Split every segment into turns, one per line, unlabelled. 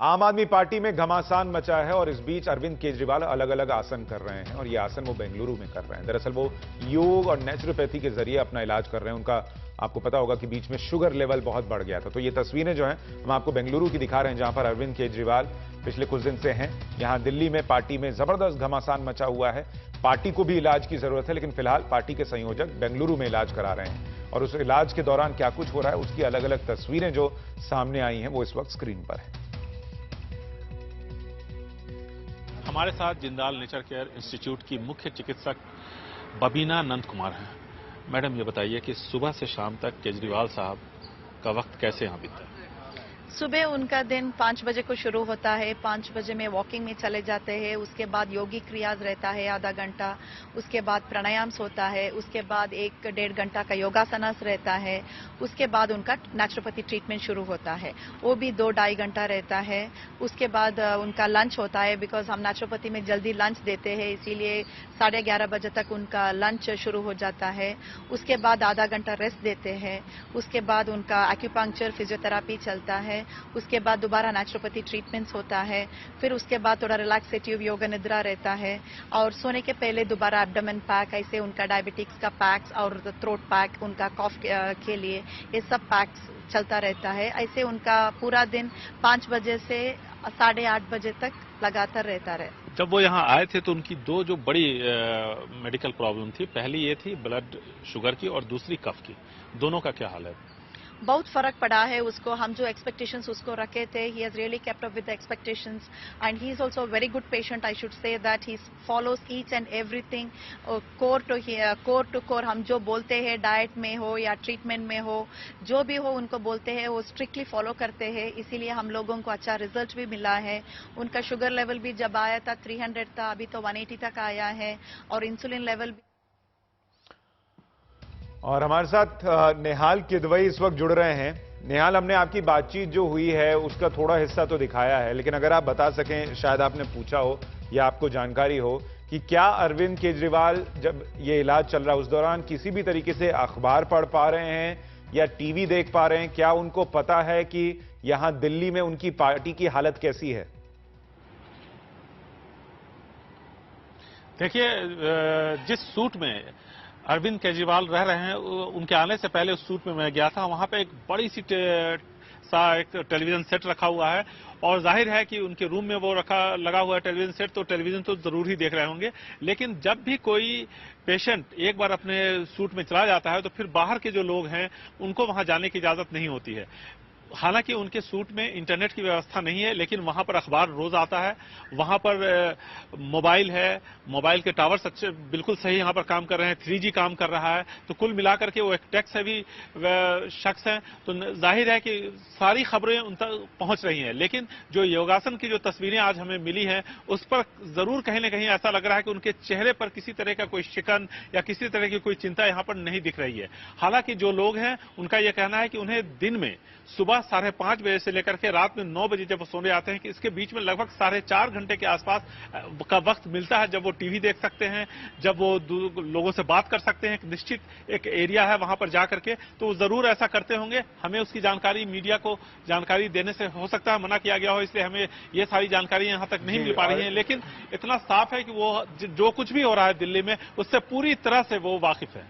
आम आदमी पार्टी में घमासान मचा है और इस बीच अरविंद केजरीवाल अलग अलग आसन कर रहे हैं और ये आसन वो बेंगलुरु में कर रहे हैं। दरअसल वो योग और नेचुरोपैथी के जरिए अपना इलाज कर रहे हैं। उनका आपको पता होगा कि बीच में शुगर लेवल बहुत बढ़ गया था। तो ये तस्वीरें जो हैं हम आपको बेंगलुरु की दिखा रहे हैं, जहां पर अरविंद केजरीवाल पिछले कुछ दिन से हैं। यहां दिल्ली में पार्टी में जबरदस्त घमासान मचा हुआ है। पार्टी को भी इलाज की जरूरत है, लेकिन फिलहाल पार्टी के संयोजक बेंगलुरु में इलाज करा रहे हैं और उस इलाज के दौरान क्या कुछ हो रहा है उसकी अलग अलग तस्वीरें जो सामने आई हैं वो इस वक्त स्क्रीन पर है।
हमारे साथ जिंदाल नेचर केयर इंस्टीट्यूट की मुख्य चिकित्सक बबीना नंद कुमार हैं। मैडम, ये बताइए कि सुबह से शाम तक केजरीवाल साहब का वक्त कैसे यहाँ बीतता है?
सुबह उनका दिन 5 बजे को शुरू होता है। 5 बजे में वॉकिंग में चले जाते हैं। उसके बाद योगी क्रियाज रहता है आधा घंटा। उसके बाद प्राणायाम्स होता है। उसके बाद 1-1.5 घंटा का योगासनास रहता है। उसके बाद उनका नेचुरोपैथी ट्रीटमेंट शुरू होता है, वो भी 2-2.5 घंटा रहता है। उसके बाद उनका लंच होता है, बिकॉज हम नेचुरोपैथी में जल्दी लंच देते हैं, इसीलिए 11:30 बजे तक उनका लंच शुरू हो जाता है। उसके बाद आधा घंटा रेस्ट देते हैं। उसके बाद उनका एक्यूपंक्चर फिजियोथेरापी चलता है। उसके बाद दोबारा नेचुरोपैथी ट्रीटमेंट्स होता है। फिर उसके बाद थोड़ा रिलैक्सेटिव योगा निद्रा रहता है और सोने के पहले दोबारा एब्डोमेन पैक, ऐसे उनका डायबिटिक्स का पैक्स और थ्रोट पैक उनका कॉफ के लिए, ये सब पैक्स चलता रहता है। ऐसे उनका पूरा दिन 5 बजे से 8:30 बजे तक लगातार रहता है।
जब वो यहाँ आए थे तो उनकी दो जो बड़ी मेडिकल प्रॉब्लम थी, पहली ये थी ब्लड शुगर की और दूसरी कफ की। दोनों का क्या हाल है?
बहुत फर्क पड़ा है उसको। हम जो एक्सपेक्टेशंस उसको रखे थे, he has really kept up with the expectations and he is also a very good patient. I should say that he follows each and everything core to core. हम जो बोलते हैं डाइट में हो या ट्रीटमेंट में हो, जो भी हो उनको बोलते हैं वो स्ट्रिक्टली फॉलो करते हैं। इसीलिए हम लोगों को अच्छा रिजल्ट भी मिला है। उनका शुगर लेवल भी जब आया था 300 था, अभी तो 180 तक आया है और इंसुलिन लेवल भी।
और हमारे साथ नेहाल किदवई इस वक्त जुड़ रहे हैं। नेहाल, हमने आपकी बातचीत जो हुई है उसका थोड़ा हिस्सा तो दिखाया है, लेकिन अगर आप बता सकें, शायद आपने पूछा हो या आपको जानकारी हो कि क्या अरविंद केजरीवाल जब ये इलाज चल रहा है उस दौरान किसी भी तरीके से अखबार पढ़ पा रहे हैं या टीवी देख पा रहे हैं? क्या उनको पता है कि यहां दिल्ली में उनकी पार्टी की हालत कैसी है?
देखिए, जिस सूट में अरविंद केजरीवाल रह रहे हैं, उनके आने से पहले उस सूट में मैं गया था। वहां पे एक बड़ी सी एक टेलीविजन सेट रखा हुआ है और जाहिर है कि उनके रूम में वो लगा हुआ है टेलीविजन सेट, तो टेलीविजन तो जरूर ही देख रहे होंगे। लेकिन जब भी कोई पेशेंट एक बार अपने सूट में चला जाता है तो फिर बाहर के जो लोग हैं उनको वहां जाने की इजाजत नहीं होती है। हालांकि उनके सूट में इंटरनेट की व्यवस्था नहीं है, लेकिन वहां पर अखबार रोज आता है। वहां पर मोबाइल है, मोबाइल के टावर्स अच्छे बिल्कुल सही यहां पर काम कर रहे हैं, 3G काम कर रहा है। तो कुल मिलाकर के वो एक टेक सेवी शख्स हैं, तो जाहिर है कि सारी खबरें उन तक पहुंच रही हैं। लेकिन जो योगासन की जो तस्वीरें आज हमें मिली हैं उस पर जरूर कहीं ना कहीं ऐसा लग रहा है कि उनके चेहरे पर किसी तरह का कोई शिकन या किसी तरह की कोई चिंता यहां पर नहीं दिख रही है। हालांकि जो लोग हैं उनका यह कहना है कि उन्हें दिन में सुबह 5:30 बजे से लेकर के रात में 9 बजे जब वो सोने जाते हैं कि इसके बीच में लगभग 4.5 घंटे के आसपास का वक्त मिलता है, जब वो टीवी देख सकते हैं, जब वो लोगों से बात कर सकते हैं। एक निश्चित एक एरिया है वहां पर जाकर के, तो वो जरूर ऐसा करते होंगे। हमें उसकी जानकारी, मीडिया को जानकारी देने से हो सकता है मना किया गया हो, इसलिए हमें ये सारी जानकारी यहां तक नहीं मिल पा रही है। लेकिन इतना साफ है कि वो जो कुछ भी हो रहा है दिल्ली में उससे पूरी तरह से वो वाकिफ है।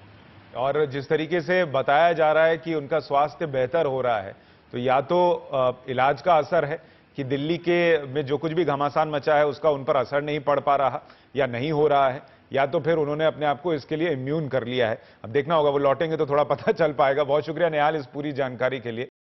और जिस तरीके से बताया जा रहा है कि उनका स्वास्थ्य बेहतर हो रहा है, तो या तो इलाज का असर है कि दिल्ली के में जो कुछ भी घमासान मचा है उसका उन पर असर नहीं पड़ पा रहा या नहीं हो रहा है, या तो फिर उन्होंने अपने आप को इसके लिए इम्यून कर लिया है। अब देखना होगा, वो लौटेंगे तो थोड़ा पता चल पाएगा। बहुत शुक्रिया नेहाल इस पूरी जानकारी के लिए।